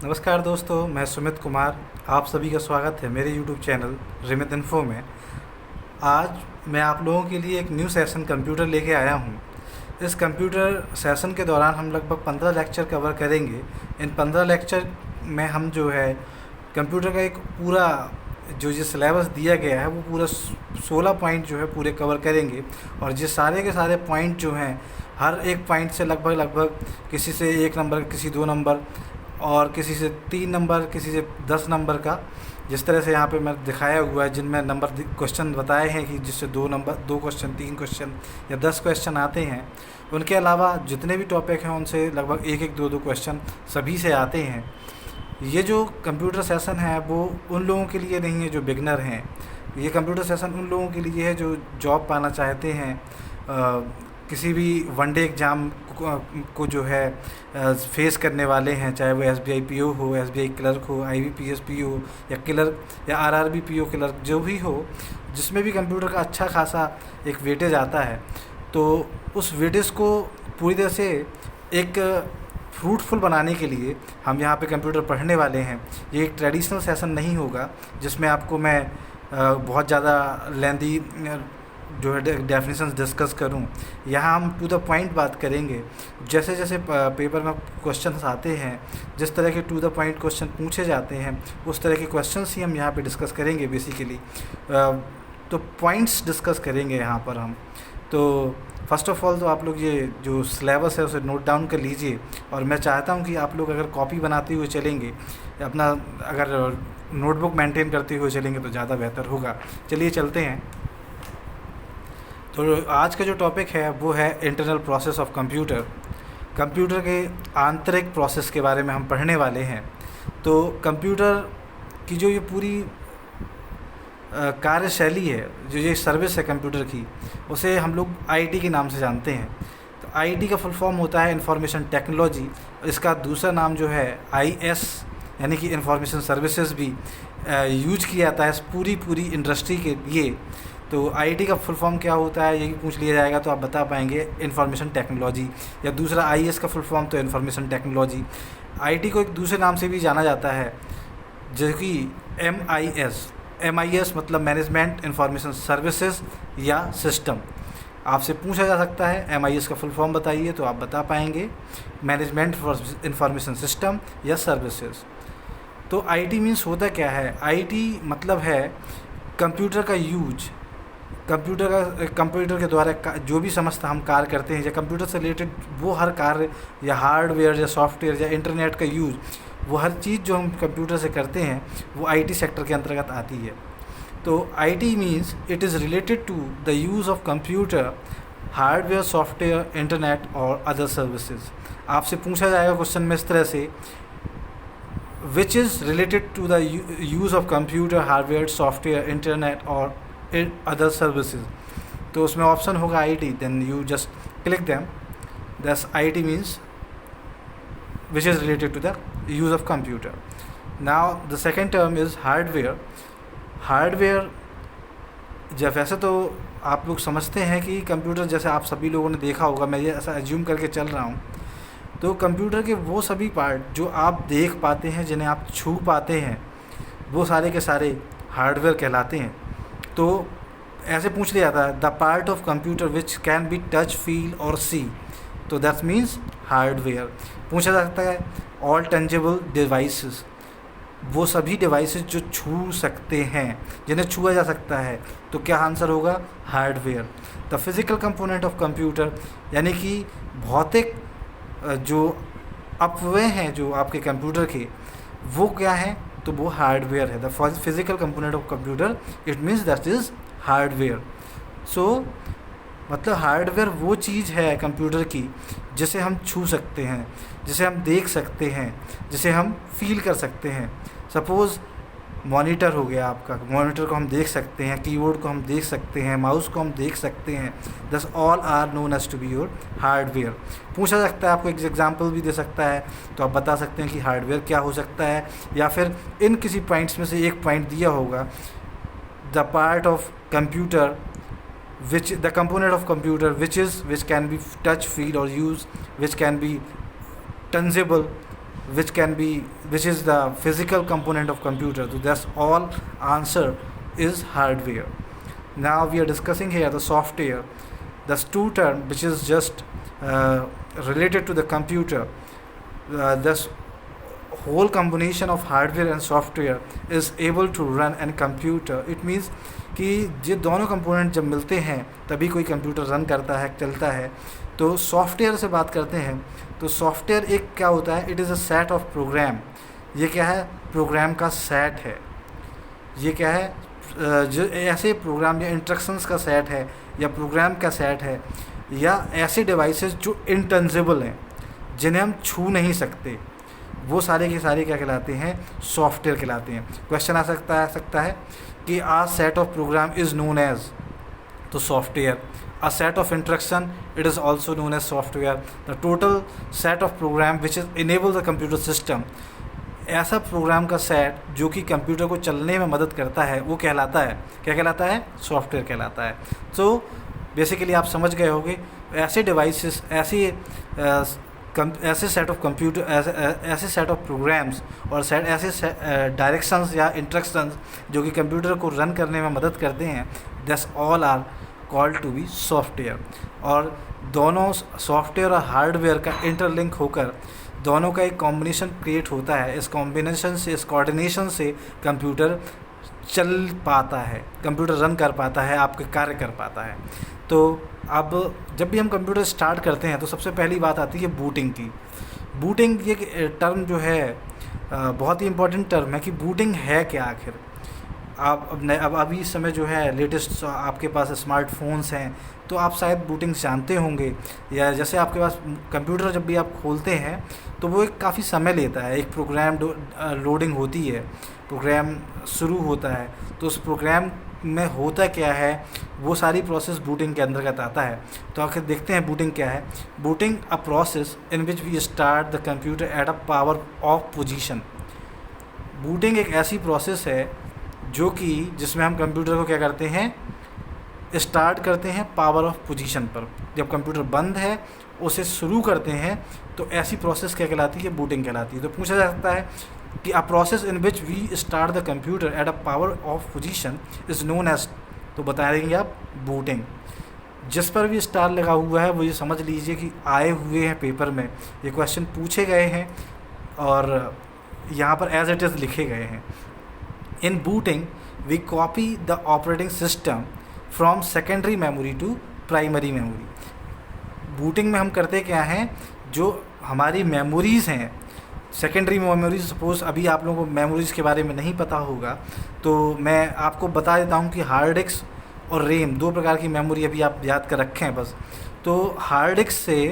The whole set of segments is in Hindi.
नमस्कार दोस्तों, मैं सुमित कुमार। आप सभी का स्वागत है मेरे YouTube चैनल रिमित इन्फो में। आज मैं आप लोगों के लिए एक न्यू सेशन कंप्यूटर लेके आया हूँ। इस कंप्यूटर सेशन के दौरान हम लगभग 15 लेक्चर कवर करेंगे। इन 15 लेक्चर में हम जो है कंप्यूटर का एक पूरा जो ये सिलेबस दिया गया है वो पूरा 16 पॉइंट जो है पूरे कवर करेंगे। और ये सारे के सारे पॉइंट जो हैं, हर एक पॉइंट से लगभग किसी से 1 नंबर, किसी 2 नंबर और किसी से 3 नंबर, किसी से 10 नंबर का, जिस तरह से यहाँ पे मैं दिखाया हुआ है जिनमें नंबर क्वेश्चन बताए हैं कि जिससे 2 नंबर, 2 क्वेश्चन, 3 क्वेश्चन या 10 क्वेश्चन आते हैं। उनके अलावा जितने भी टॉपिक हैं उनसे लगभग 1-1, 2-2 क्वेश्चन सभी से आते हैं। ये जो कंप्यूटर सेशन है वो उन लोगों के लिए नहीं है जो बिगनर हैं। ये कंप्यूटर सेशन उन लोगों के लिए है जो जॉब पाना चाहते हैं, किसी भी वनडे एग्ज़ाम को जो है फेस करने वाले हैं, चाहे वो एसबीआई पीओ हो, एसबीआई क्लर्क हो, आईबीपीएस पीओ या क्लर्क या आरआरबी पीओ क्लर्क, जो भी हो, जिसमें भी कंप्यूटर का अच्छा खासा एक वेटेज आता है। तो उस वेटेज को पूरी तरह से एक फ्रूटफुल बनाने के लिए हम यहाँ पे कंप्यूटर पढ़ने वाले हैं। ये एक ट्रेडिशनल सेशन नहीं होगा जिसमें आपको मैं बहुत ज़्यादा लेंदी जो है डेफिनेशंस डिस्कस करूं। यहाँ हम टू द पॉइंट बात करेंगे। जैसे जैसे पेपर में क्वेश्चंस आते हैं, जिस तरह के टू द पॉइंट क्वेश्चन पूछे जाते हैं, उस तरह के क्वेश्चंस ही हम यहाँ पे डिस्कस करेंगे बेसिकली। तो पॉइंट्स डिस्कस करेंगे यहाँ पर हम। तो फर्स्ट ऑफ़ ऑल तो आप लोग ये जो सिलेबस है उसे नोट डाउन कर लीजिए। और मैं चाहता हूँ कि आप लोग अगर कॉपी बनाते हुए चलेंगे, अपना अगर नोटबुक मेंटेन करते हुए चलेंगे तो ज़्यादा बेहतर होगा। चलिए चलते हैं। तो आज का जो टॉपिक है वो है internal process of computer. Computer के आंतरिक प्रोसेस के बारे में हम पढ़ने वाले हैं। तो कंप्यूटर की जो ये पूरी कार्यशैली है, जो ये सर्विस है कंप्यूटर की, उसे हम लोग आईटी के नाम से जानते हैं। तो आईटी का फुल फॉर्म होता है इंफॉर्मेशन टेक्नोलॉजी। इसका दूसरा नाम जो है आईएस यानी कि इंफॉर्मेशन सर्विसेज भी यूज किया जाता है इस पूरी इंडस्ट्री के लिए। तो आईटी का फुल फॉर्म क्या होता है यही पूछ लिया जाएगा तो आप बता पाएंगे इंफॉर्मेशन टेक्नोलॉजी, या दूसरा आईएस का फुल फॉर्म तो इंफॉर्मेशन टेक्नोलॉजी। आईटी को एक दूसरे नाम से भी जाना जाता है जो कि एमआईएस मतलब मैनेजमेंट इंफॉर्मेशन सर्विसेज या सिस्टम। आपसे पूछा जा सकता है एमआईएस का फुल फॉर्म बताइए तो आप बता पाएंगे मैनेजमेंट फॉर इंफॉर्मेशन सिस्टम या सर्विसेज। तो आईटी मीन्स होता क्या है? आईटी मतलब है कंप्यूटर का यूज, कंप्यूटर के द्वारा जो भी समस्त हम कार्य करते हैं या कंप्यूटर से रिलेटेड वो हर कार्य या हार्डवेयर या सॉफ्टवेयर या इंटरनेट का यूज़, वो हर चीज़ जो हम कंप्यूटर से करते हैं वो आईटी सेक्टर के अंतर्गत आती है। तो IT means it is related to the use of computer, hardware, software, internet और अदर सर्विसेज। आपसे पूछा जाएगा क्वेश्चन में इस तरह से, which is related to the use of computer, hardware, software, internet और अदर सर्विसेज। तो उसमें ऑप्शन होगा IT, then you just click them. That's IT means which is related to the use of computer. Now the second term is hardware. Hardware, जब वैसे तो आप लोग समझते हैं कि कंप्यूटर, जैसे आप सभी लोगों ने देखा होगा, मैं ये ऐसा एज्यूम करके चल रहा हूँ, तो कंप्यूटर के वो सभी पार्ट जो आप देख पाते हैं, जिन्हें आप छू पाते हैं, वो सारे के सारे हार्डवेयर कहलाते हैं। तो ऐसे पूछ लिया जाता है the part of computer which can be touch, feel और सी, तो दैट मीन्स हार्डवेयर। पूछा जा सकता है ऑल टेंजिबल डिवाइसेस, वो सभी डिवाइसेस जो छू सकते हैं, जिन्हें छुआ जा सकता है, तो क्या आंसर होगा? Hardware. The physical component of computer, यानी कि भौतिक जो अपव्यय हैं जो आपके कंप्यूटर के, वो क्या हैं? तो वो हार्डवेयर है। The physical component of computer, it means that is hardware. So मतलब हार्डवेयर वो चीज़ है कंप्यूटर की जिसे हम छू सकते हैं, जिसे हम देख सकते हैं, जिसे हम फील कर सकते हैं। सपोज़ मॉनिटर हो गया आपका, मॉनिटर को हम देख सकते हैं, कीबोर्ड को हम देख सकते हैं, माउस को हम देख सकते हैं। Thus all are known as to be your hardware. पूछा सकता है, आपको एक एग्जांपल भी दे सकता है तो आप बता सकते हैं कि हार्डवेयर क्या हो सकता है, या फिर इन किसी पॉइंट्स में से एक पॉइंट दिया होगा, the part of computer which the component of computer which can be touch, feel or use, which can be tangible, which is the physical component of computer. So that's all answer is hardware. Now we are discussing here the software. That's two term which is just related to the computer. This whole combination of hardware and software is able to run an computer. It means कि ये दोनों कंपोनेंट जब मिलते हैं तभी कोई कंप्यूटर रन करता है, चलता है. तो सॉफ्टवेयर से बात करते हैं तो सॉफ्टवेयर एक क्या होता है, it is a set of program. ये क्या है, प्रोग्राम का सेट है. ये क्या है, जो ऐसे प्रोग्राम या इंस्ट्रक्शंस का सेट है या प्रोग्राम का सेट है या ऐसे डिवाइसेस जो इंटेंजिबल हैं, जिन्हें हम छू नहीं सकते, वो सारे के सारे क्या कहलाते हैं, सॉफ्टवेयर कहलाते हैं. क्वेश्चन आ सकता है कि a set of program is known as, तो software. A set of instruction, it is also known as software. The total set of program which is enable the computer system, ऐसा प्रोग्राम का सेट जो कि कंप्यूटर को चलने में मदद करता है, वो कहलाता है, क्या कहलाता है, सॉफ्टवेयर कहलाता है. तो बेसिकली आप समझ गए होंगे ऐसे डिवाइसेस, ऐसे सेट ऑफ कंप्यूटर, ऐसे सेट ऑफ प्रोग्राम्स और ऐसे डायरेक्शंस या इंस्ट्रक्शंस जो कि कंप्यूटर को रन करने में मदद करते हैं, that's all are called to be software. और दोनों सॉफ्टवेयर और हार्डवेयर का इंटरलिंक होकर दोनों का एक कॉम्बिनेशन क्रिएट होता है. इस कॉम्बिनेशन से, इस कोऑर्डिनेशन से कंप्यूटर चल पाता है, कंप्यूटर रन कर पाता है, आपके कार्य कर पाता है. तो अब जब भी हम कंप्यूटर स्टार्ट करते हैं तो सबसे पहली बात आती है बूटिंग की. बूटिंग ये टर्म जो है बहुत ही इम्पोर्टेंट टर्म है कि बूटिंग है क्या आखिर. अब अभी इस समय जो है लेटेस्ट आपके पास स्मार्टफोन्स हैं तो आप शायद बूटिंग जानते होंगे, या जैसे आपके पास कंप्यूटर जब भी आप खोलते हैं तो वो एक काफ़ी समय लेता है. एक प्रोग्राम लोडिंग होती है, प्रोग्राम शुरू होता है, तो उस प्रोग्राम में होता क्या है, वो सारी प्रोसेस बूटिंग के अंतर्गत आता है. तो आखिर देखते हैं बूटिंग क्या है. Booting a process in which we start the computer at a power off position. Booting एक ऐसी प्रोसेस है जो कि जिसमें हम कंप्यूटर को क्या करते हैं, स्टार्ट करते हैं पावर ऑफ पोजीशन पर. जब कंप्यूटर बंद है उसे शुरू करते हैं तो ऐसी प्रोसेस क्या कहलाती है, बूटिंग कहलाती है. तो पूछा जा सकता है कि a process in which we start the computer at a power off position is known as, तो बता देंगे आप बूटिंग. जिस पर भी स्टार लगा हुआ है वो ये समझ लीजिए कि आए हुए हैं पेपर में, ये क्वेश्चन पूछे गए हैं और यहाँ पर एज इट इज़ लिखे गए हैं. In booting, we copy the operating system from secondary memory to primary memory. Booting में हम करते क्या हैं, जो हमारी मेमोरीज़ हैं, सेकेंडरी मेमोरीज. सपोज़ अभी आप लोगों को मेमोरीज़ के बारे में नहीं पता होगा तो मैं आपको बता देता हूँ कि हार्ड डिस्क और रैम दो प्रकार की मेमोरी अभी आप याद कर रखें बस. तो हार्ड डिस्क से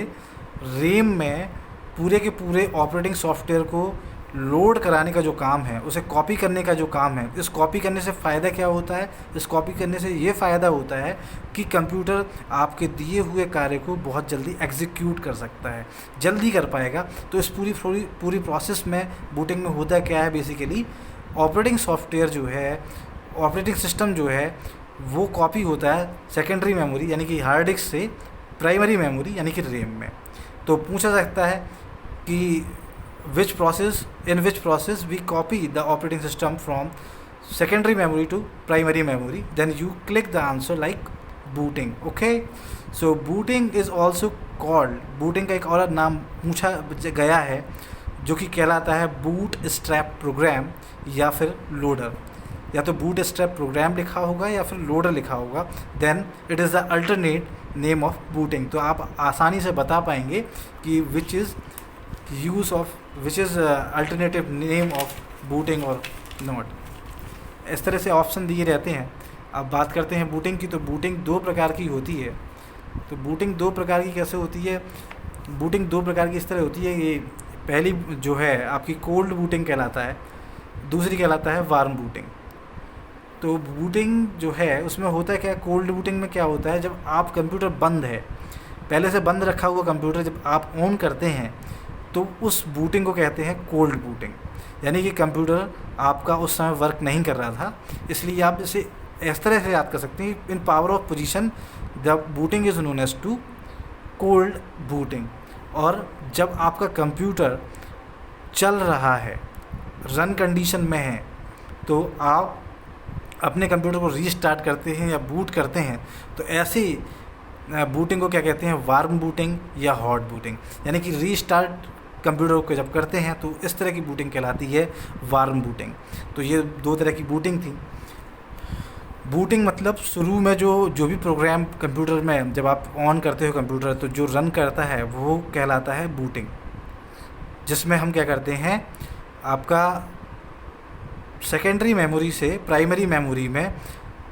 रैम में पूरे के पूरे ऑपरेटिंग सॉफ्टवेयर को लोड कराने का जो काम है, उसे कॉपी करने का जो काम है. इस कॉपी करने से फ़ायदा क्या होता है, इस कॉपी करने से ये फ़ायदा होता है कि कंप्यूटर आपके दिए हुए कार्य को बहुत जल्दी एग्जीक्यूट कर सकता है, जल्दी कर पाएगा. तो इस पूरी प्रोसेस में बूटिंग में होता क्या है, बेसिकली ऑपरेटिंग सॉफ्टवेयर जो है, ऑपरेटिंग सिस्टम जो है, वो कॉपी होता है सेकेंडरी मेमोरी यानी कि हार्ड डिस्क से प्राइमरी मेमोरी यानी कि रैम में. तो पूछा जा सकता है कि in which process we copy the operating system from secondary memory to primary memory, then you click the answer like booting. Okay, so booting is also called, booting का एक और नाम पूछा गया है जो कि कहलाता है बूट स्ट्रैप प्रोग्राम या फिर लोडर. या तो बूट स्ट्रैप प्रोग्राम लिखा होगा या फिर लोडर लिखा होगा, then it is the alternate name of booting. तो आप आसानी से बता पाएंगे कि which is alternative name of booting और नॉट. इस तरह से ऑप्शन दिए रहते हैं. अब बात करते हैं बूटिंग की. तो बूटिंग दो प्रकार की होती है. तो बूटिंग दो प्रकार की कैसे होती है, बूटिंग दो प्रकार की इस तरह होती है. ये पहली जो है आपकी कोल्ड बूटिंग कहलाता है, दूसरी कहलाता है वार्म बूटिंग. तो बूटिंग जो है उसमें होता है क्या, कोल्ड बूटिंग में क्या होता है, जब आप कंप्यूटर बंद है, पहले से बंद रखा हुआ कंप्यूटर जब आप ऑन करते हैं तो उस बूटिंग को कहते हैं कोल्ड बूटिंग. यानी कि कंप्यूटर आपका उस समय वर्क नहीं कर रहा था, इसलिए आप इसे इस तरह से याद कर सकते हैं, in power off position the booting is known as to cold booting. और जब आपका कंप्यूटर चल रहा है, रन कंडीशन में है, तो आप अपने कंप्यूटर को रीस्टार्ट करते हैं या बूट करते हैं, तो ऐसे बूटिंग को क्या कहते हैं, वार्म बूटिंग या हॉट बूटिंग। यानी कि रीस्टार्ट कंप्यूटर को जब करते हैं तो इस तरह की बूटिंग कहलाती है वार्म बूटिंग। तो ये दो तरह की बूटिंग थी। बूटिंग मतलब शुरू में जो भी प्रोग्राम कंप्यूटर में जब आप ऑन करते हो कंप्यूटर, तो जो रन करता है वो कहलाता है बूटिंग, जिसमें हम क्या करते हैं, आपका सेकेंडरी मेमोरी से प्राइमरी मेमोरी में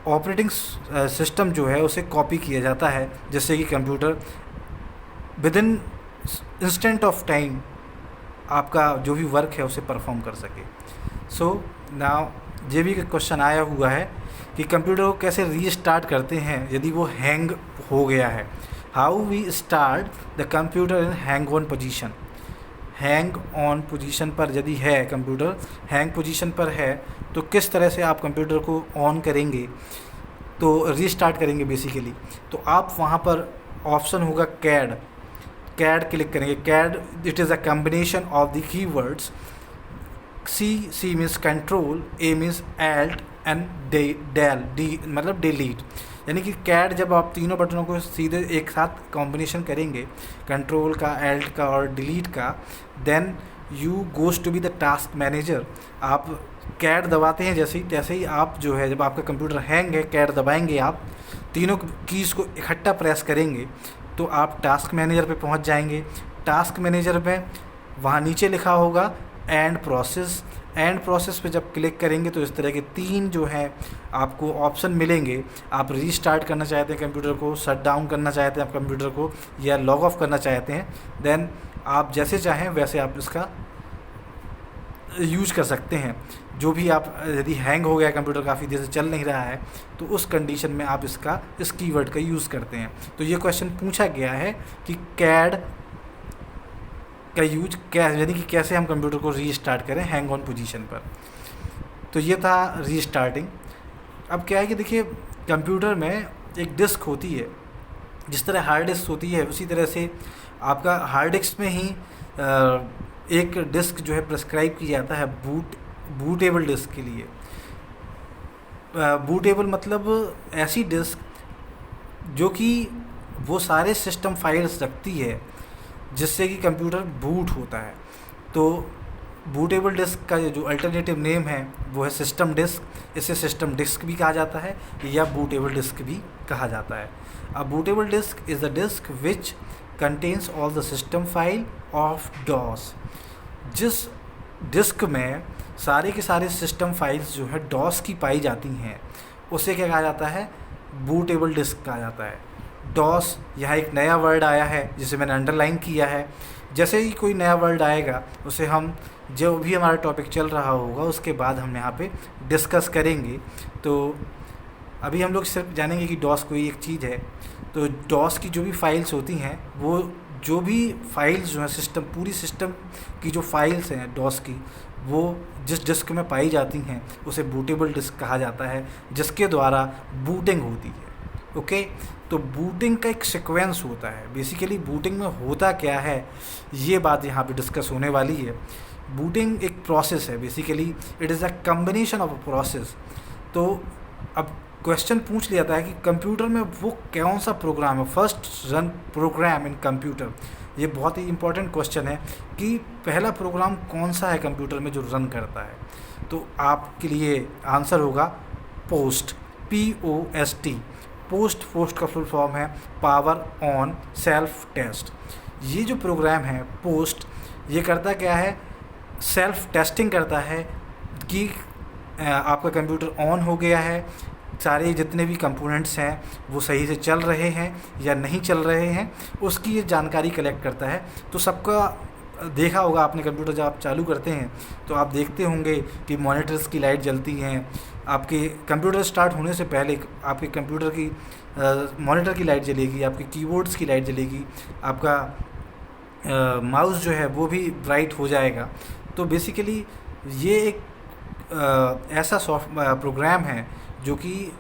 ऑपरेटिंग सिस्टम जो है उसे कॉपी किया जाता है, जिससे कि computer with in instant of time आपका जो भी वर्क है उसे परफॉर्म कर सके। सो नाउ ये भी क्वेश्चन आया हुआ है कि कंप्यूटर को कैसे रीस्टार्ट करते हैं यदि वो हैंग हो गया है। How we start the computer in hang on position. Hang on position पर यदि है कंप्यूटर, हैंग पोजीशन पर है, तो किस तरह से आप कंप्यूटर को ऑन करेंगे, तो रीस्टार्ट करेंगे बेसिकली। तो आप वहाँ पर ऑप्शन होगा कैड क्लिक करेंगे। CAD it is a combination of the keywords C means control, A means alt and D मतलब डिलीट। यानी कि कैड जब आप तीनों बटनों को सीधे एक साथ कॉम्बिनेशन करेंगे, कंट्रोल का, एल्ट का और डिलीट का, then you goes to be the task manager. आप कैड दबाते हैं जैसे ही, तैसे ही आप जो है, जब आपका कंप्यूटर हैंग है, कैड दबाएंगे, आप तीनों कीज़ को इकट्ठा प्रेस करेंगे तो आप टास्क मैनेजर पे पहुंच जाएंगे। टास्क मैनेजर में वहाँ नीचे लिखा होगा एंड प्रोसेस। एंड प्रोसेस पे जब क्लिक करेंगे तो इस तरह के 3 जो है आपको ऑप्शन मिलेंगे। आप रीस्टार्ट करना चाहते हैं कंप्यूटर को, शट डाउन करना चाहते हैं आप कंप्यूटर को, या लॉग ऑफ करना चाहते हैं, देन आप जैसे चाहें वैसे आप इसका यूज कर सकते हैं। जो भी आप, यदि हैंग हो गया कंप्यूटर, काफ़ी देर से चल नहीं रहा है, तो उस कंडीशन में आप इस कीवर्ड का यूज़ करते हैं। तो ये क्वेश्चन पूछा गया है कि कैड का यूज क्या, यानी कि कैसे हम कंप्यूटर को रीस्टार्ट करें हैंग ऑन पोजीशन पर। तो ये था रीस्टार्टिंग। अब क्या है कि देखिए, कंप्यूटर में एक डिस्क होती है, जिस तरह हार्ड डिस्क होती है उसी तरह से आपका हार्ड डिस्क में ही एक डिस्क जो है प्रेस्क्राइब किया जाता है बूटेबल डिस्क के लिए। बूटेबल मतलब ऐसी डिस्क जो कि वो सारे सिस्टम फाइल्स रखती है जिससे कि कंप्यूटर बूट होता है। तो बूटेबल डिस्क का जो अल्टरनेटिव नेम है वो है सिस्टम डिस्क। इसे सिस्टम डिस्क भी कहा जाता है या बूटेबल डिस्क भी कहा जाता है। A bootable disk is the disk which contains all the system file of DOS. जिस डिस्क में सारे के सारे सिस्टम फाइल्स जो है डॉस की पाई जाती हैं, उसे क्या कहा जाता है, बूटेबल डिस्क कहा जाता है। डॉस, यहाँ एक नया वर्ड आया है जिसे मैंने अंडरलाइन किया है। जैसे ही कोई नया वर्ड आएगा उसे हम, जो भी हमारा टॉपिक चल रहा होगा उसके बाद हम यहाँ पे डिस्कस करेंगे। तो अभी हम लोग सिर्फ जानेंगे कि डॉस कोई एक चीज़ है। तो डॉस की जो भी फाइल्स होती हैं, वो जो भी फाइल्स जो हैं सिस्टम, पूरी सिस्टम की जो फाइल्स हैं डॉस की, वो जिस डिस्क में पाई जाती हैं उसे बूटेबल डिस्क कहा जाता है, जिसके द्वारा बूटिंग होती है। ओके, तो बूटिंग का एक सीक्वेंस होता है। बेसिकली बूटिंग में होता क्या है, ये बात यहाँ पे डिस्कस होने वाली है। बूटिंग एक प्रोसेस है, basically it is a combination of a process. तो अब क्वेश्चन पूछ लिया जाता है कि कंप्यूटर में वो कौन सा प्रोग्राम है, फर्स्ट रन प्रोग्राम इन कंप्यूटर। ये बहुत ही इंपॉर्टेंट क्वेश्चन है कि पहला प्रोग्राम कौन सा है कंप्यूटर में जो रन करता है। तो आपके लिए आंसर होगा पोस्ट, POST। पोस्ट का फुल फॉर्म है पावर ऑन सेल्फ टेस्ट। ये जो प्रोग्राम है पोस्ट, ये करता क्या है, सेल्फ टेस्टिंग करता है कि आपका कंप्यूटर ऑन हो गया है, सारे जितने भी कंपोनेंट्स हैं वो सही से चल रहे हैं या नहीं चल रहे हैं, उसकी ये जानकारी कलेक्ट करता है। तो सबका देखा होगा आपने, कंप्यूटर जब आप चालू करते हैं तो आप देखते होंगे कि मॉनिटर्स की लाइट जलती हैं। आपके कंप्यूटर स्टार्ट होने से पहले आपके कंप्यूटर की मॉनिटर की लाइट जलेगी, आपके कीबोर्ड्स की लाइट जलेगी, आपका माउस जो है वो भी ब्राइट हो जाएगा। तो बेसिकली ये एक ऐसा प्रोग्राम है जो कि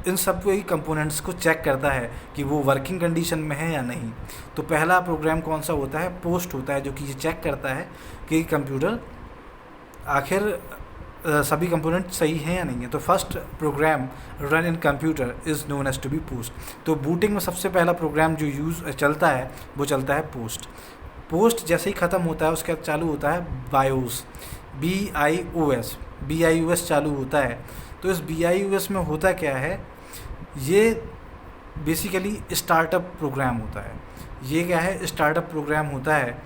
इन सब वही कंपोनेंट्स को चेक करता है कि वो वर्किंग कंडीशन में है या नहीं। तो पहला प्रोग्राम कौन सा होता है, पोस्ट होता है, जो कि ये चेक करता है कि कंप्यूटर आखिर सभी कंपोनेंट सही हैं या नहीं है। तो first program run in computer is known as to be POST. तो बूटिंग में सबसे पहला प्रोग्राम जो यूज़ चलता है वो चलता है पोस्ट। पोस्ट जैसे ही ख़त्म होता है उसके बाद चालू होता है बायोस, BIOS चालू होता है। तो इस BIOS में होता क्या है, ये बेसिकली स्टार्टअप प्रोग्राम होता है। ये क्या है, स्टार्टअप प्रोग्राम होता है।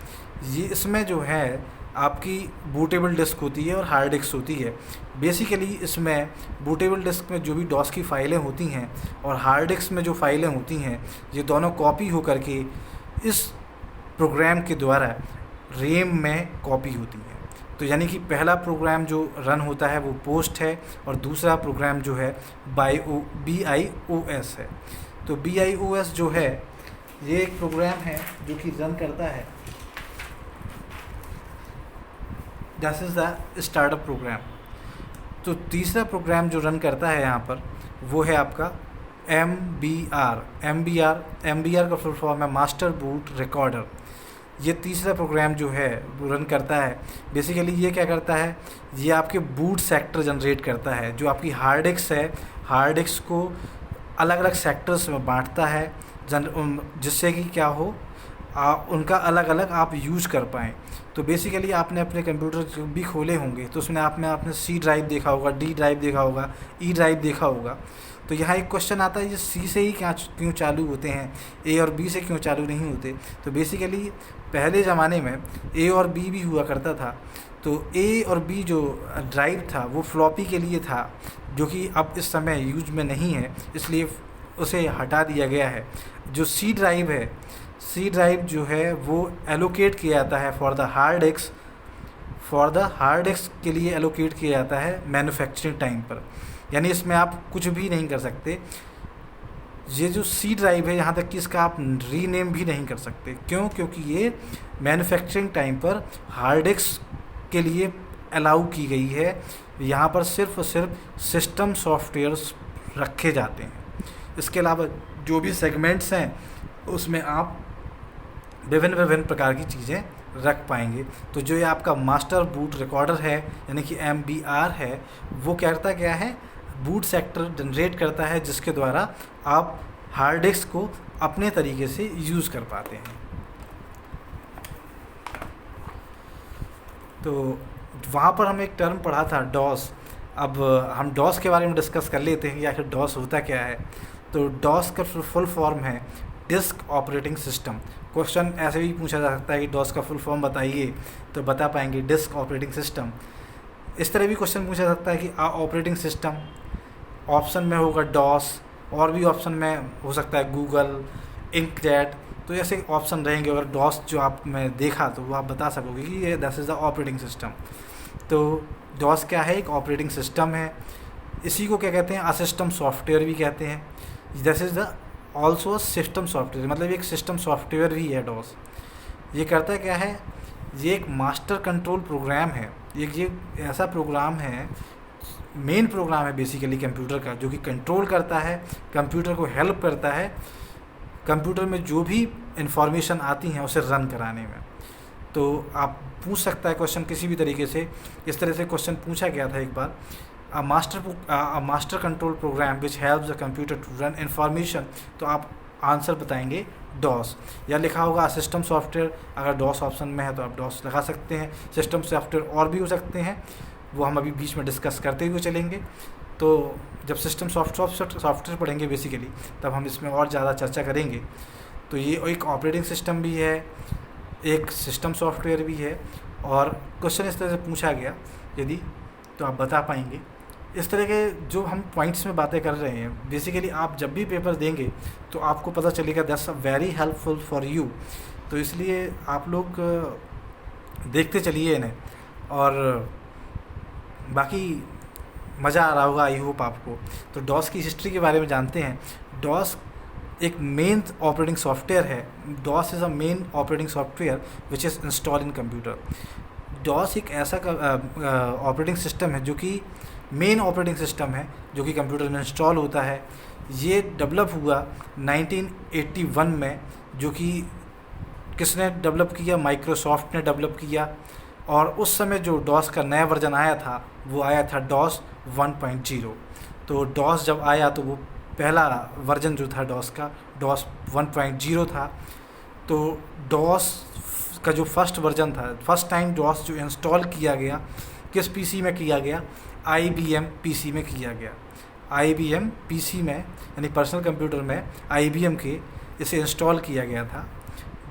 ये इसमें जो है आपकी बूटेबल डिस्क होती है और हार्ड डिस्क होती है। बेसिकली इसमें बूटेबल डिस्क में जो भी डॉस की फ़ाइलें होती हैं और हार्ड डिस्क में जो फ़ाइलें होती हैं, ये दोनों कॉपी हो करके इस प्रोग्राम के द्वारा रैम में कॉपी होती हैं। तो यानी कि पहला प्रोग्राम जो रन होता है वो पोस्ट है और दूसरा प्रोग्राम जो है BIOS है। तो BIOS जो है ये एक प्रोग्राम है जो कि रन करता है, this is the startup program. तो तीसरा प्रोग्राम जो रन करता है यहाँ पर वो है आपका MBR का फुल फॉर्म है मास्टर बूट रिकॉर्डर। ये तीसरा प्रोग्राम जो है वो रन करता है। बेसिकली ये क्या करता है, ये आपके बूट सेक्टर जनरेट करता है। जो आपकी हार्ड डिस्क है, हार्ड डिस्क को अलग अलग सेक्टर्स में बांटता है जिससे कि क्या हो, उनका अलग अलग आप यूज कर पाएँ। तो बेसिकली आपने अपने कंप्यूटर भी खोले होंगे तो उसमें आपने C ड्राइव देखा होगा, D ड्राइव देखा होगा, E ड्राइव देखा होगा। तो यहाँ एक क्वेश्चन आता है, ये C से ही क्यों चालू होते हैं, A और B से क्यों चालू नहीं होते। तो बेसिकली पहले ज़माने में A और B भी हुआ करता था। तो A और B जो ड्राइव था वो फ्लॉपी के लिए था, जो कि अब इस समय यूज में नहीं है, इसलिए उसे हटा दिया गया है। जो C ड्राइव है, C ड्राइव जो है वो एलोकेट किया जाता है फॉर द हार्ड डिस्क के लिए एलोकेट किया जाता है मैन्युफैक्चरिंग टाइम पर। यानी इसमें आप कुछ भी नहीं कर सकते। ये जो C ड्राइव है यहाँ तक कि इसका आप रीनेम भी नहीं कर सकते। क्यों? क्योंकि ये मैन्युफैक्चरिंग टाइम पर हार्ड डिस्क के लिए अलाउ की गई है। यहाँ पर सिर्फ और सिर्फ सिस्टम सॉफ्टवेयर्स रखे जाते हैं। इसके अलावा जो भी सेगमेंट्स हैं उसमें आप विभिन्न प्रकार की चीज़ें रख पाएंगे। तो जो ये आपका मास्टर बूट रिकॉर्डर है यानी कि MBR है, वो क्या है, बूट सेक्टर जनरेट करता है जिसके द्वारा आप हार्ड डिस्क को अपने तरीके से यूज़ कर पाते हैं। तो वहाँ पर हम एक टर्म पढ़ा था डॉस। अब हम डॉस के बारे में डिस्कस कर लेते हैं कि आखिर डॉस होता क्या है। तो डॉस का फुल फॉर्म है डिस्क ऑपरेटिंग सिस्टम। क्वेश्चन ऐसे भी पूछा जा सकता है कि डॉस का फुल फॉर्म बताइए, तो बता पाएंगे डिस्क ऑपरेटिंग सिस्टम। इस तरह भी क्वेश्चन पूछा जा सकता है कि ऑपरेटिंग सिस्टम, ऑप्शन में होगा डॉस, और भी ऑप्शन में हो सकता है गूगल, इंकजेट। तो ऐसे ऑप्शन रहेंगे। अगर डॉस जो आपने देखा तो वो आप बता सकोगे कि ये this is the operating system. तो डॉस क्या है, एक ऑपरेटिंग सिस्टम है। इसी को क्या कहते हैं, अ सिस्टम सॉफ्टवेयर भी कहते हैं। This is the also system software, मतलब एक सिस्टम सॉफ्टवेयर भी है डॉस। ये करता क्या है, ये एक मास्टर कंट्रोल प्रोग्राम है। ये ऐसा प्रोग्राम है, मेन प्रोग्राम है बेसिकली कंप्यूटर का, जो कि कंट्रोल करता है, कंप्यूटर को हेल्प करता है कंप्यूटर में जो भी इंफॉर्मेशन आती हैं उसे रन कराने में। तो आप पूछ सकता है क्वेश्चन किसी भी तरीके से। इस तरह से क्वेश्चन पूछा गया था एक बार, a master control program which helps the computer to run information। तो आप आंसर बताएंगे डॉस, या लिखा होगा सिस्टम सॉफ्टवेयर। अगर डॉस ऑप्शन में है तो आप डॉस लगा सकते हैं। सिस्टम सॉफ्टवेयर और भी हो सकते हैं, वो हम अभी बीच में डिस्कस करते हुए चलेंगे। तो जब सिस्टम सॉफ्टवेयर पढ़ेंगे बेसिकली, तब हम इसमें और ज़्यादा चर्चा करेंगे। तो ये एक ऑपरेटिंग सिस्टम भी है, एक सिस्टम सॉफ्टवेयर भी है। और क्वेश्चन इस तरह से पूछा गया यदि, तो आप बता पाएंगे। इस तरह के जो हम पॉइंट्स में बातें कर रहे हैं, बेसिकली आप जब भी पेपर देंगे तो आपको पता चलेगा that's very helpful for you. तो इसलिए आप लोग देखते चलिए इन्हें, और बाकी मज़ा आ रहा होगा आई होप आपको। तो डॉस की हिस्ट्री के बारे में जानते हैं। डॉस एक मेन ऑपरेटिंग सॉफ्टवेयर है। DOS is a main operating software which is install in computer. DOS एक ऐसा ऑपरेटिंग सिस्टम है जो कि मेन ऑपरेटिंग सिस्टम है जो कि कंप्यूटर में इंस्टॉल होता है। ये डेवलप हुआ 1981 में, जो कि किसने डेवलप किया? माइक्रोसॉफ्ट ने डेवलप किया। और उस समय जो डॉस का नया वर्जन आया था वो आया था डॉस 1.0। तो डॉस जब आया तो वो पहला वर्जन जो था डॉस का, डॉस 1.0 था। तो डॉस का जो फर्स्ट वर्जन था, फर्स्ट टाइम डॉस जो इंस्टॉल किया गया किस पीसी में किया गया? IBM पीसी में किया गया। IBM पीसी में, यानी पर्सनल कंप्यूटर में IBM के इसे इंस्टॉल किया गया था।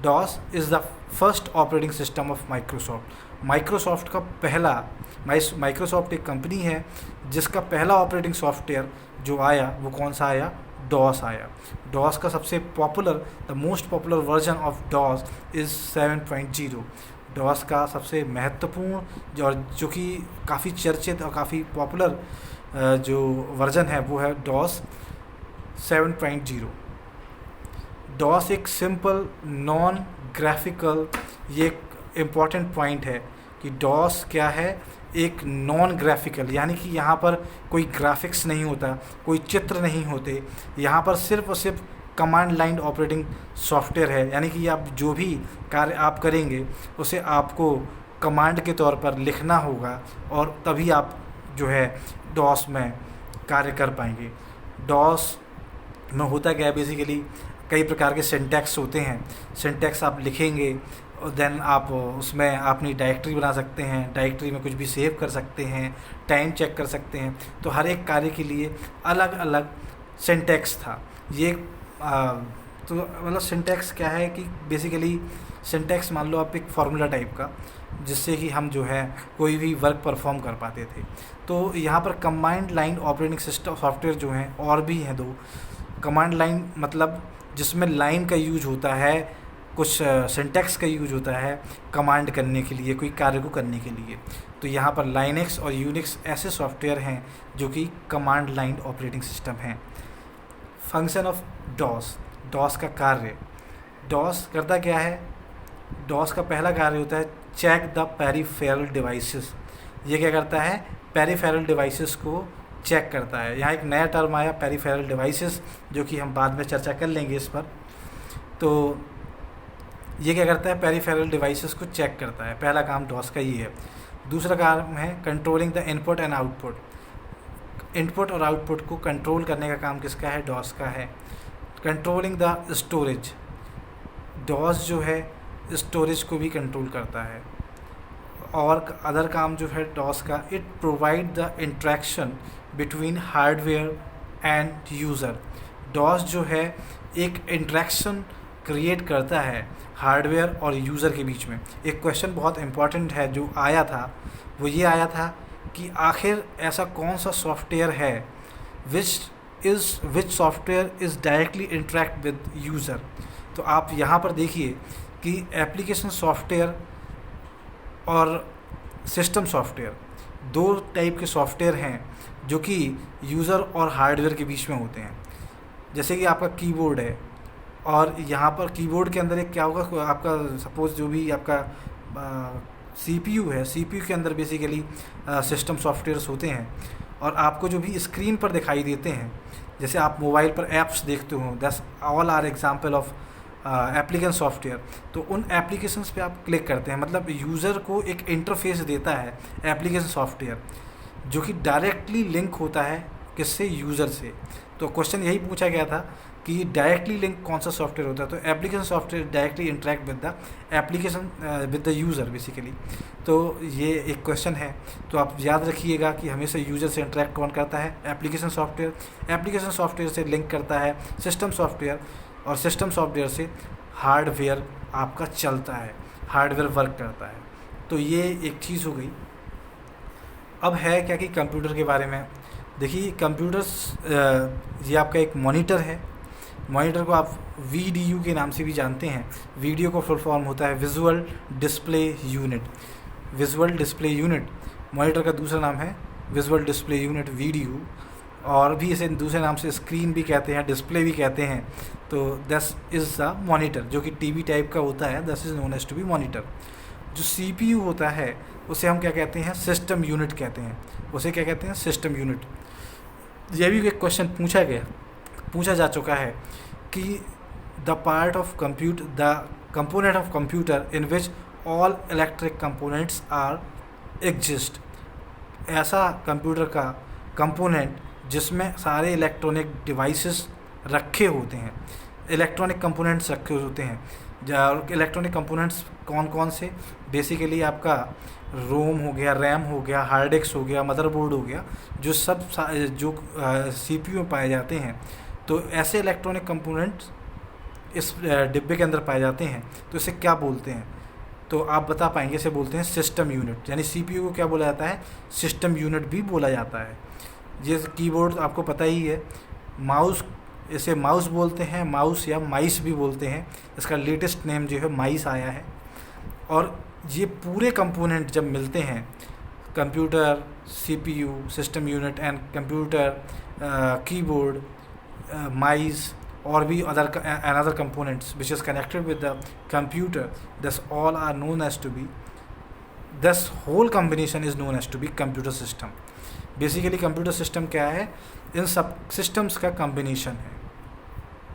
DOS is the first operating system of Microsoft. Microsoft का पहला, माइक्रोसॉफ्ट एक कंपनी है जिसका पहला ऑपरेटिंग सॉफ्टवेयर जो आया वो कौन सा आया? डॉस आया। डॉस का सबसे popular, the most popular version of DOS is 7.0। DOS का सबसे महत्वपूर्ण और जो कि काफ़ी चर्चित और काफ़ी पॉपुलर जो वर्जन है वो है डॉस 7.0। डॉस एक सिंपल नॉन ग्राफिकल, ये एक इम्पॉर्टेंट पॉइंट है कि डॉस क्या है? एक नॉन ग्राफिकल, यानी कि यहाँ पर कोई ग्राफिक्स नहीं होता, कोई चित्र नहीं होते, यहाँ पर सिर्फ और सिर्फ कमांड लाइन ऑपरेटिंग सॉफ्टवेयर है। यानी कि आप जो भी कार्य आप करेंगे उसे आपको कमांड के तौर पर लिखना होगा और तभी आप जो है डॉस में कार्य कर पाएंगे। डॉस में होता क्या है? बेसिकली कई प्रकार के सिंटैक्स होते हैं। सिंटैक्स आप लिखेंगे और देन आप उसमें अपनी डायरेक्टरी बना सकते हैं, डायरेक्टरी में कुछ भी सेव कर सकते हैं, टाइम चेक कर सकते हैं। तो हर एक कार्य के लिए अलग अलग सिंटैक्स था। ये तो मतलब सिंटैक्स क्या है कि बेसिकली सिंटैक्स मान लो आप एक फार्मूला टाइप का, जिससे कि हम जो है कोई भी वर्क परफॉर्म कर पाते थे। तो यहाँ पर command line operating system software जो हैं और भी हैं दो। कमांड लाइन मतलब जिसमें लाइन का यूज होता है, कुछ सिंटैक्स का यूज होता है कमांड करने के लिए, कोई कार्य को करने के लिए। तो यहाँ पर लाइनेक्स और यूनिक्स ऐसे सॉफ्टवेयर हैं जो कि कमांड लाइन ऑपरेटिंग सिस्टम हैं। फंक्शन ऑफ डॉस, डॉस का कार्य। डॉस करता क्या है? डॉस का पहला कार्य होता है चेक द पेरिफेरल डिवाइसेस। ये क्या करता है? पेरिफेरल डिवाइसेस को चेक करता है। यहाँ एक नया टर्म आया पेरिफेरल डिवाइसेस, जो कि हम बाद में चर्चा कर लेंगे इस पर। तो ये क्या करता है? पेरिफेरल डिवाइसेस को चेक करता है। पहला काम डॉस का ये है। दूसरा काम है controlling the input and output. Input और आउटपुट को कंट्रोल करने का काम किसका है? डॉस का है। कंट्रोलिंग द स्टोरेज, डॉस जो है स्टोरेज को भी कंट्रोल करता है। और अदर काम जो है डॉस का, it provide the interaction between hardware and user. DOS जो है एक इंट्रैक्शन क्रिएट करता है हार्डवेयर और यूज़र के बीच में। एक क्वेश्चन बहुत इम्पॉर्टेंट है जो आया था, वो ये आया था कि आखिर ऐसा कौन सा सॉफ्टवेयर है विच software is directly interact with user. तो आप यहाँ पर देखिए कि एप्लीकेशन सॉफ्टवेयर और सिस्टम सॉफ्टवेयर दो टाइप के सॉफ्टवेयर हैं जो कि यूज़र और हार्डवेयर के बीच में होते हैं। जैसे कि आपका कीबोर्ड है और यहाँ पर कीबोर्ड के अंदर एक क्या होगा, आपका सपोज़ जो भी आपका CPU है, CPU के अंदर बेसिकली सिस्टम सॉफ्टवेयर्स होते हैं। और आपको जो भी स्क्रीन पर दिखाई देते हैं, जैसे आप मोबाइल पर ऐप्स देखते हो, that's all are example of application software. तो उन एप्लीकेशंस पे आप क्लिक करते हैं, मतलब यूज़र को एक इंटरफेस देता है एप्लीकेशन सॉफ्टवेयर, जो कि डायरेक्टली लिंक होता है किससे? यूज़र से। तो क्वेश्चन यही पूछा गया था कि डायरेक्टली लिंक कौन सा सॉफ्टवेयर होता है? तो application software directly interact with the application with the user basically. तो ये एक क्वेश्चन है, तो आप याद रखिएगा कि हमेशा यूज़र से इंटरेक्ट कौन करता है? Application software. एप्लीकेशन सॉफ्टवेयर से लिंक करता है सिस्टम सॉफ्टवेयर, और सिस्टम सॉफ्टवेयर से हार्डवेयर आपका चलता है, हार्डवेयर वर्क करता है। तो ये एक चीज़ हो गई। अब है क्या कि कंप्यूटर के बारे में देखिए। कंप्यूटर्स ये आपका एक मॉनिटर है। मॉनिटर को आप VDU के नाम से भी जानते हैं। वीडियो को फुल फॉर्म होता है visual display unit. Visual display unit monitor का दूसरा नाम है विजुअल डिस्प्ले यूनिट VDU, और भी इसे दूसरे नाम से स्क्रीन भी कहते हैं, डिस्प्ले भी कहते हैं। तो दिस इज़ द मॉनिटर, जो कि TV टाइप का होता है, this is known as to be monitor. जो CPU होता है उसे हम क्या कहते हैं, सिस्टम यूनिट कहते हैं। उसे क्या कहते हैं, सिस्टम यूनिट। यह भी एक क्वेश्चन पूछा जा चुका है कि the part of the component of computer in which all electric components are exist. ऐसा कंप्यूटर का कंपोनेंट जिसमें सारे इलेक्ट्रॉनिक डिवाइसेस रखे होते हैं, इलेक्ट्रॉनिक कंपोनेंट्स रखे होते हैं। इलेक्ट्रॉनिक कंपोनेंट्स कौन कौन से, बेसिकली आपका रोम हो गया, रैम हो गया, हार्ड डिस्क हो गया, मदरबोर्ड हो गया, जो जो सीपीयू में पाए जाते हैं। तो ऐसे इलेक्ट्रॉनिक कंपोनेंट्स इस डिब्बे के अंदर पाए जाते हैं। तो इसे क्या बोलते हैं, तो आप बता पाएंगे, इसे बोलते हैं सिस्टम यूनिट। यानी सीपीयू को क्या बोला जाता है, सिस्टम यूनिट भी बोला जाता है। ये कीबोर्ड आपको पता ही है, माउस, इसे माउस बोलते हैं, माउस या माइस भी बोलते हैं। इसका लेटेस्ट नेम जो है माइस आया है। और ये पूरे कंपोनेंट जब मिलते हैं, computer, CPU, system unit and computer, keyboard, mice और भी another components which is connected with the computer, this all are known as to be, this whole combination is known as to be computer system। Basically computer system क्या है, इन सब सिस्टम्स का कॉम्बिनेशन है।